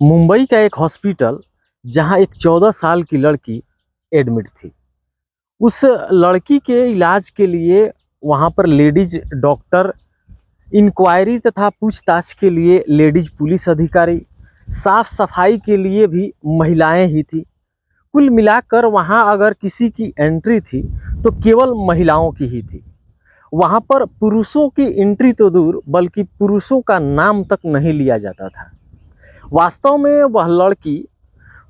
मुंबई का एक हॉस्पिटल जहां एक 14 साल की लड़की एडमिट थी। उस लड़की के इलाज के लिए वहां पर लेडीज डॉक्टर, इंक्वायरी तथा पूछताछ के लिए लेडीज पुलिस अधिकारी, साफ सफाई के लिए भी महिलाएं ही थी। कुल मिलाकर वहां अगर किसी की एंट्री थी तो केवल महिलाओं की ही थी। वहां पर पुरुषों की एंट्री तो दूर बल्कि पुरुषों का नाम तक नहीं लिया जाता था। वास्तव में वह लड़की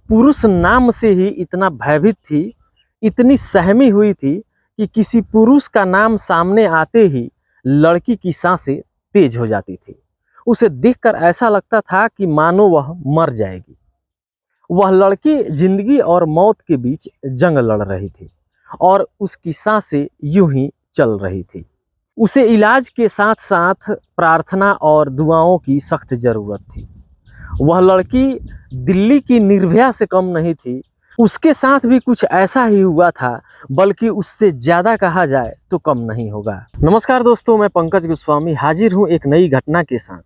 पुरुष नाम से ही इतना भयभीत थी, इतनी सहमी हुई थी कि किसी पुरुष का नाम सामने आते ही लड़की की सांसें तेज हो जाती थी। उसे देखकर ऐसा लगता था कि मानो वह मर जाएगी। वह लड़की जिंदगी और मौत के बीच जंग लड़ रही थी और उसकी सांसें यूं ही चल रही थी। उसे इलाज के साथ साथ प्रार्थना और दुआओं की सख्त जरूरत थी। वह लड़की दिल्ली की निर्भया से कम नहीं थी। उसके साथ भी कुछ ऐसा ही हुआ था, बल्कि उससे ज़्यादा कहा जाए तो कम नहीं होगा। नमस्कार दोस्तों, मैं पंकज गोस्वामी हाजिर हूँ एक नई घटना के साथ।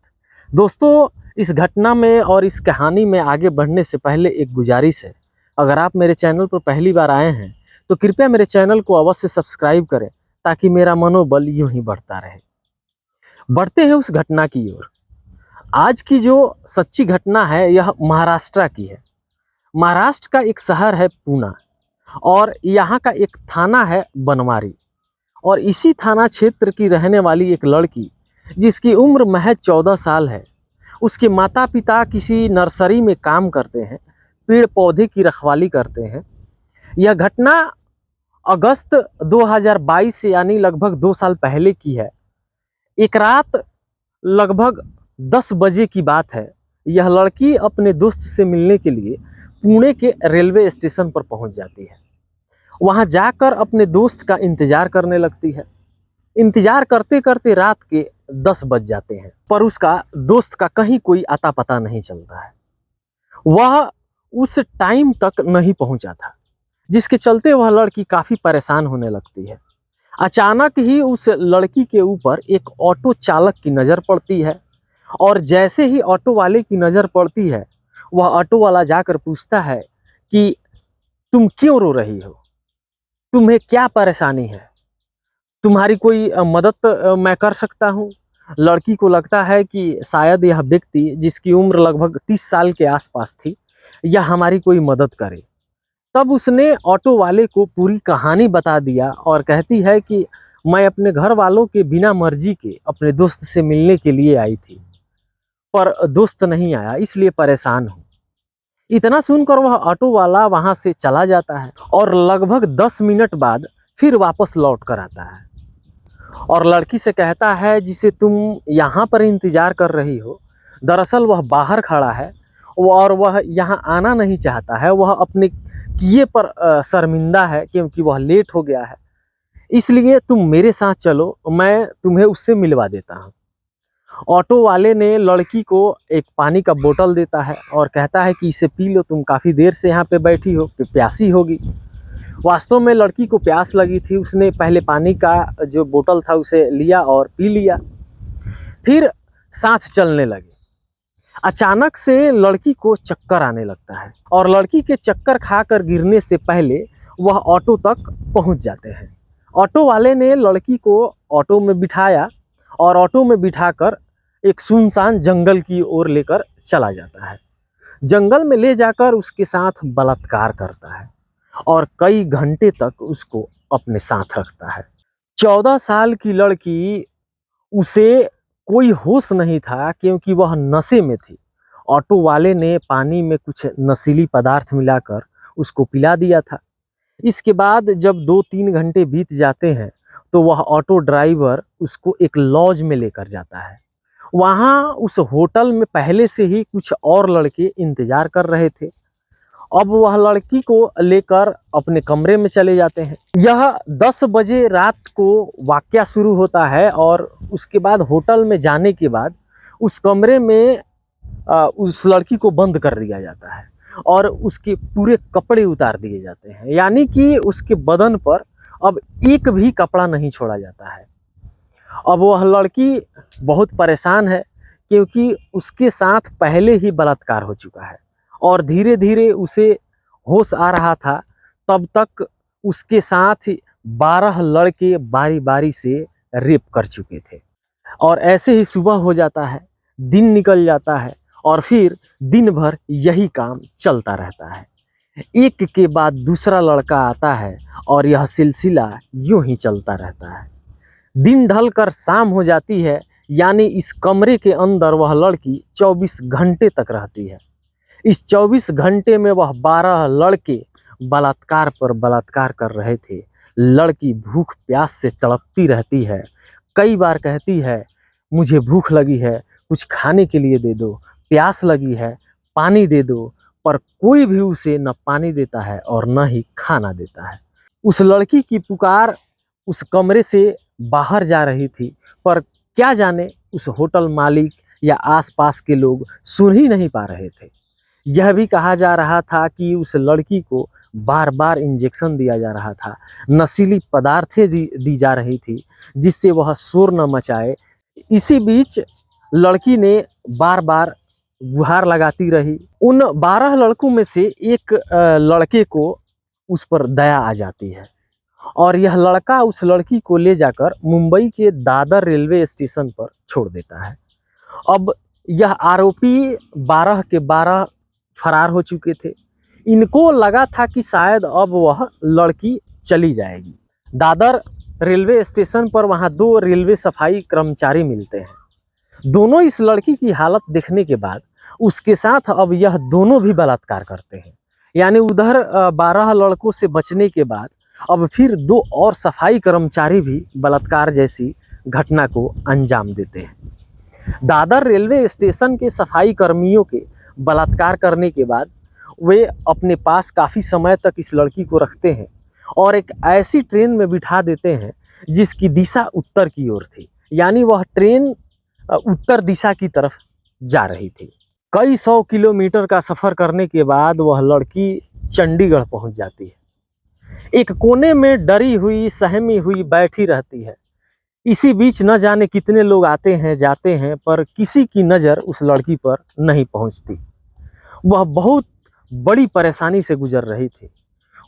दोस्तों, इस घटना में और इस कहानी में आगे बढ़ने से पहले एक गुजारिश है। अगर आप मेरे चैनल पर पहली बार आए हैं तो कृपया मेरे चैनल को अवश्य सब्सक्राइब करें, ताकि मेरा मनोबल यूं ही बढ़ता रहे। बढ़ते हैं उस घटना की ओर। आज की जो सच्ची घटना है यह महाराष्ट्र की है। महाराष्ट्र का एक शहर है पूना, और यहाँ का एक थाना है बनवारी। और इसी थाना क्षेत्र की रहने वाली एक लड़की, जिसकी उम्र महज 14 साल है। उसके माता पिता किसी नर्सरी में काम करते हैं, पेड़ पौधे की रखवाली करते हैं। यह घटना अगस्त 2022 यानी लगभग 2 साल पहले की है। एक रात लगभग 10 बजे की बात है। यह लड़की अपने दोस्त से मिलने के लिए पुणे के रेलवे स्टेशन पर पहुंच जाती है। वहां जाकर अपने दोस्त का इंतजार करने लगती है। इंतजार करते करते रात के 10 बज जाते हैं, पर उसका दोस्त का कहीं कोई अता पता नहीं चलता है। वह उस टाइम तक नहीं पहुंचा था, जिसके चलते वह लड़की काफी परेशान होने लगती है। अचानक ही उस लड़की के ऊपर एक ऑटो चालक की नज़र पड़ती है, और जैसे ही ऑटो वाले की नज़र पड़ती है, वह ऑटो वाला जाकर पूछता है कि तुम क्यों रो रही हो, तुम्हें क्या परेशानी है, तुम्हारी कोई मदद मैं कर सकता हूँ। लड़की को लगता है कि शायद यह व्यक्ति, जिसकी उम्र लगभग 30 साल के आसपास थी, यह हमारी कोई मदद करे। तब उसने ऑटो वाले को पूरी कहानी बता दिया और कहती है कि मैं अपने घर वालों के बिना मर्जी के अपने दोस्त से मिलने के लिए आई थी, पर दोस्त नहीं आया, इसलिए परेशान हूँ। इतना सुनकर वह ऑटो वाला वहां से चला जाता है, और लगभग 10 मिनट बाद फिर वापस लौट कर आता है और लड़की से कहता है, जिसे तुम यहाँ पर इंतजार कर रही हो, दरअसल वह बाहर खड़ा है और वह यहाँ आना नहीं चाहता है। वह अपने किए पर शर्मिंदा है, क्योंकि वह लेट हो गया है। इसलिए तुम मेरे साथ चलो, मैं तुम्हें उससे मिलवा देता हूँ। ऑटो वाले ने लड़की को एक पानी का बोतल देता है और कहता है कि इसे पी लो, तुम काफ़ी देर से यहाँ पे बैठी हो, प्यासी होगी। वास्तव में लड़की को प्यास लगी थी। उसने पहले पानी का जो बोतल था उसे लिया और पी लिया, फिर साथ चलने लगे। अचानक से लड़की को चक्कर आने लगता है, और लड़की के चक्कर खाकर गिरने से पहले वह ऑटो तक पहुंच जाते हैं। ऑटो वाले ने लड़की को ऑटो में बिठाया और ऑटो में बिठाकर एक सुनसान जंगल की ओर लेकर चला जाता है। जंगल में ले जाकर उसके साथ बलात्कार करता है और कई घंटे तक उसको अपने साथ रखता है। 14 साल की लड़की, उसे कोई होश नहीं था, क्योंकि वह नशे में थी। ऑटो वाले ने पानी में कुछ नशीली पदार्थ मिलाकर उसको पिला दिया था। इसके बाद जब 2-3 घंटे बीत जाते हैं, तो वह ऑटो ड्राइवर उसको एक लॉज में लेकर जाता है। वहाँ उस होटल में पहले से ही कुछ और लड़के इंतजार कर रहे थे। अब वह लड़की को लेकर अपने कमरे में चले जाते हैं। यह 10 बजे रात को वाकया शुरू होता है, और उसके बाद होटल में जाने के बाद उस कमरे में उस लड़की को बंद कर दिया जाता है और उसके पूरे कपड़े उतार दिए जाते हैं, यानी कि उसके बदन पर अब एक भी कपड़ा नहीं छोड़ा जाता है। अब वह लड़की बहुत परेशान है, क्योंकि उसके साथ पहले ही बलात्कार हो चुका है और धीरे धीरे उसे होश आ रहा था। तब तक उसके साथ 12 लड़के बारी बारी से रेप कर चुके थे। और ऐसे ही सुबह हो जाता है, दिन निकल जाता है और फिर दिन भर यही काम चलता रहता है। एक के बाद दूसरा लड़का आता है और यह सिलसिला यूं ही चलता रहता है। दिन ढल कर शाम हो जाती है, यानी इस कमरे के अंदर वह लड़की 24 घंटे तक रहती है। इस 24 घंटे में वह 12 लड़के बलात्कार पर बलात्कार कर रहे थे। लड़की भूख प्यास से तड़पती रहती है, कई बार कहती है मुझे भूख लगी है, कुछ खाने के लिए दे दो, प्यास लगी है, पानी दे दो, पर कोई भी उसे न पानी देता है और न ही खाना देता है। उस लड़की की पुकार उस कमरे से बाहर जा रही थी, पर क्या जाने उस होटल मालिक या आसपास के लोग सुन ही नहीं पा रहे थे। यह भी कहा जा रहा था कि उस लड़की को बार बार इंजेक्शन दिया जा रहा था, नशीली पदार्थें दी जा रही थी, जिससे वह शोर न मचाए। इसी बीच लड़की ने बार बार गुहार लगाती रही। उन 12 लड़कों में से एक लड़के को उस पर दया आ जाती है और यह लड़का उस लड़की को ले जाकर मुंबई के दादर रेलवे स्टेशन पर छोड़ देता है। अब यह आरोपी 12 के 12 फरार हो चुके थे। इनको लगा था कि शायद अब वह लड़की चली जाएगी। दादर रेलवे स्टेशन पर वहाँ 2 रेलवे सफाई कर्मचारी मिलते हैं। दोनों इस लड़की की हालत देखने के बाद उसके साथ अब यह दोनों भी बलात्कार करते हैं। यानी उधर 12 लड़कों से बचने के बाद अब फिर 2 और सफाई कर्मचारी भी बलात्कार जैसी घटना को अंजाम देते हैं। दादर रेलवे स्टेशन के सफाई कर्मियों के बलात्कार करने के बाद वे अपने पास काफ़ी समय तक इस लड़की को रखते हैं और एक ऐसी ट्रेन में बिठा देते हैं जिसकी दिशा उत्तर की ओर थी। यानी वह ट्रेन उत्तर दिशा की तरफ जा रही थी। कई 100 किलोमीटर का सफ़र करने के बाद वह लड़की चंडीगढ़ पहुंच जाती है। एक कोने में डरी हुई सहमी हुई बैठी रहती है। इसी बीच न जाने कितने लोग आते हैं जाते हैं, पर किसी की नज़र उस लड़की पर नहीं पहुंचती। वह बहुत बड़ी परेशानी से गुजर रही थी।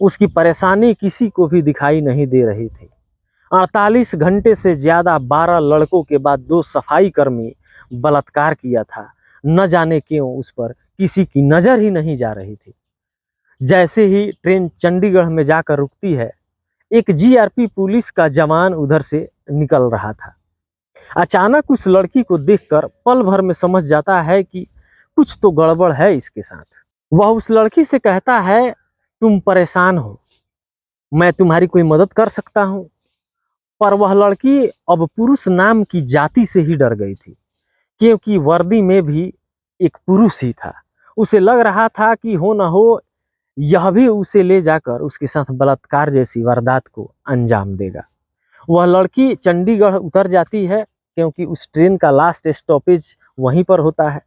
उसकी परेशानी किसी को भी दिखाई नहीं दे रही थी। 48 घंटे से ज़्यादा 12 लड़कों के बाद 2 सफाई कर्मी बलात्कार किया था। न जाने क्यों उस पर किसी की नज़र ही नहीं जा रही थी। जैसे ही ट्रेन चंडीगढ़ में जाकर रुकती है, एक जीआरपी पुलिस का जवान उधर से निकल रहा था। अचानक उस लड़की को देखकर पल भर में समझ जाता है कि कुछ तो गड़बड़ है इसके साथ। वह उस लड़की से कहता है, तुम परेशान हो, मैं तुम्हारी कोई मदद कर सकता हूँ। पर वह लड़की अब पुरुष नाम की जाति से ही डर गई थी, क्योंकि वर्दी में भी एक पुरुष ही था। उसे लग रहा था कि हो न हो यह भी उसे ले जाकर उसके साथ बलात्कार जैसी वारदात को अंजाम देगा। वह लड़की चंडीगढ़ उतर जाती है, क्योंकि उस ट्रेन का लास्ट स्टॉपेज वहीं पर होता है।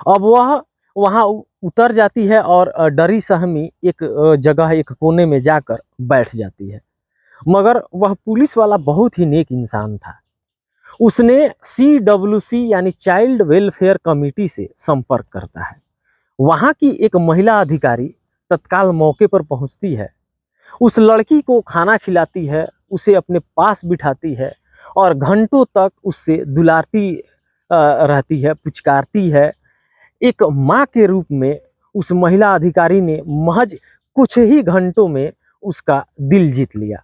अब वह वहाँ उतर जाती है और डरी सहमी एक जगह एक कोने में जाकर बैठ जाती है। मगर वह पुलिस वाला बहुत ही नेक इंसान था। उसने CWC यानी चाइल्ड वेलफेयर कमेटी से संपर्क करता है। वहाँ की एक महिला अधिकारी तत्काल मौके पर पहुँचती है, उस लड़की को खाना खिलाती है, उसे अपने पास बिठाती है और घंटों तक उससे दुलारती रहती है, पुचकारती है। एक माँ के रूप में उस महिला अधिकारी ने महज कुछ ही घंटों में उसका दिल जीत लिया।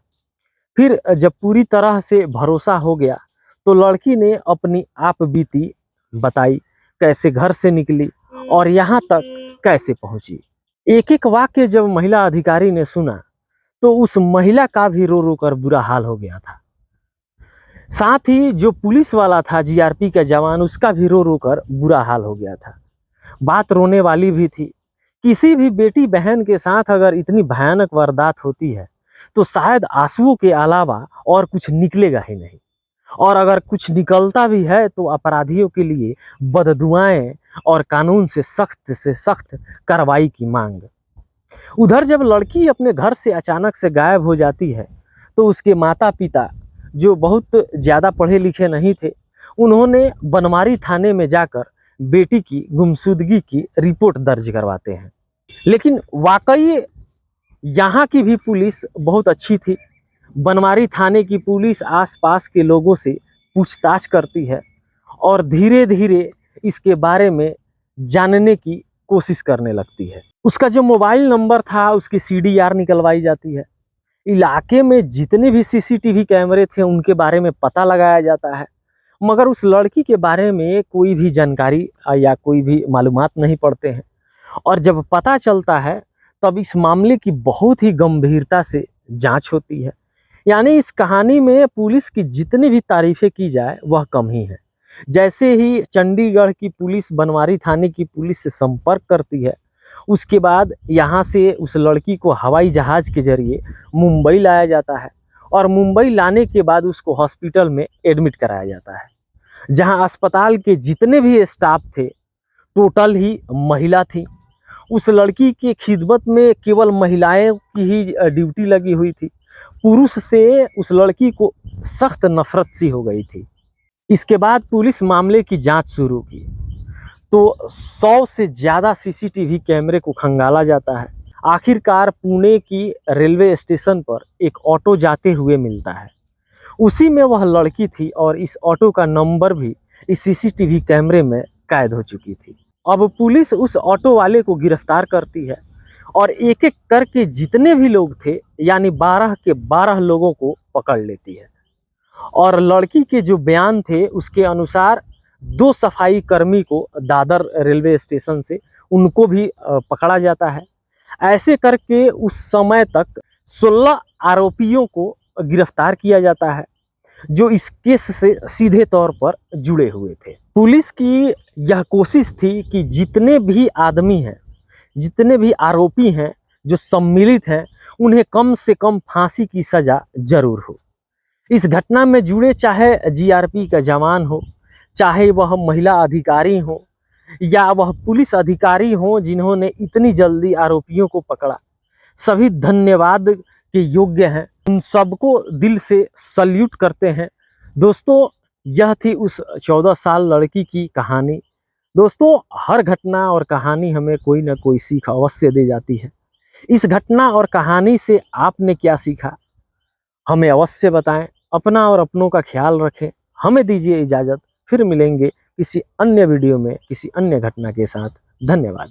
फिर जब पूरी तरह से भरोसा हो गया तो लड़की ने अपनी आप बीती बताई, कैसे घर से निकली और यहाँ तक कैसे पहुँची। एक एक वाक्य जब महिला अधिकारी ने सुना तो उस महिला का भी रो रो कर बुरा हाल हो गया था। साथ ही जो पुलिस वाला था, जीआरपी का जवान, उसका भी रो रो कर बुरा हाल हो गया था। बात रोने वाली भी थी। किसी भी बेटी बहन के साथ अगर इतनी भयानक वारदात होती है तो शायद आंसुओं के अलावा और कुछ निकलेगा ही नहीं, और अगर कुछ निकलता भी है तो अपराधियों के लिए बददुआएं और कानून से सख्त कार्रवाई की मांग। उधर जब लड़की अपने घर से अचानक से गायब हो जाती है तो उसके माता पिता, जो बहुत ज़्यादा पढ़े लिखे नहीं थे, उन्होंने बनवारी थाने में जाकर बेटी की गुमशुदगी की रिपोर्ट दर्ज करवाते हैं। लेकिन वाकई यहाँ की भी पुलिस बहुत अच्छी थी। बनवारी थाने की पुलिस आसपास के लोगों से पूछताछ करती है और धीरे धीरे इसके बारे में जानने की कोशिश करने लगती है। उसका जो मोबाइल नंबर था उसकी CDR निकलवाई जाती है। इलाके में जितने भी CCTV कैमरे थे उनके बारे में पता लगाया जाता है, मगर उस लड़की के बारे में कोई भी जानकारी या कोई भी मालूमात नहीं पड़ते हैं। और जब पता चलता है तब इस मामले की बहुत ही गंभीरता से जांच होती है। यानी इस कहानी में पुलिस की जितनी भी तारीफें की जाए वह कम ही है। जैसे ही चंडीगढ़ की पुलिस बनवारी थाने की पुलिस से संपर्क करती है, उसके बाद यहाँ से उस लड़की को हवाई जहाज़ के जरिए मुंबई लाया जाता है और मुंबई लाने के बाद उसको हॉस्पिटल में एडमिट कराया जाता है, जहाँ अस्पताल के जितने भी स्टाफ थे टोटल ही महिला थी। उस लड़की की खिदमत में केवल महिलाएं की ही ड्यूटी लगी हुई थी। पुरुष से उस लड़की को सख्त नफरत सी हो गई थी। इसके बाद पुलिस मामले की जांच शुरू की तो 100 से ज़्यादा CCTV कैमरे को खंगाला जाता है। आखिरकार पुणे की रेलवे स्टेशन पर एक ऑटो जाते हुए मिलता है। उसी में वह लड़की थी और इस ऑटो का नंबर भी इस CCTV कैमरे में कैद हो चुकी थी। अब पुलिस उस ऑटो वाले को गिरफ्तार करती है और एक एक करके जितने भी लोग थे यानी 12 के 12 लोगों को पकड़ लेती है। और लड़की के जो बयान थे उसके अनुसार 2 सफाई कर्मी को दादर रेलवे स्टेशन से उनको भी पकड़ा जाता है। ऐसे करके उस समय तक 16 आरोपियों को गिरफ्तार किया जाता है जो इस केस से सीधे तौर पर जुड़े हुए थे। पुलिस की यह कोशिश थी कि जितने भी आदमी हैं, जितने भी आरोपी हैं जो सम्मिलित हैं, उन्हें कम से कम फांसी की सज़ा जरूर हो। इस घटना में जुड़े चाहे GRP का जवान हो, चाहे वह महिला अधिकारी हो या वह पुलिस अधिकारी हो जिन्होंने इतनी जल्दी आरोपियों को पकड़ा, सभी धन्यवाद के योग्य हैं। उन सबको दिल से सल्यूट करते हैं। दोस्तों, यह थी उस 14 साल लड़की की कहानी। दोस्तों, हर घटना और कहानी हमें कोई ना कोई सीख अवश्य दे जाती है। इस घटना और कहानी से आपने क्या सीखा हमें अवश्य बताएं। अपना और अपनों का ख्याल रखें। हमें दीजिए इजाज़त। फिर मिलेंगे किसी अन्य वीडियो में किसी अन्य घटना के साथ। धन्यवाद।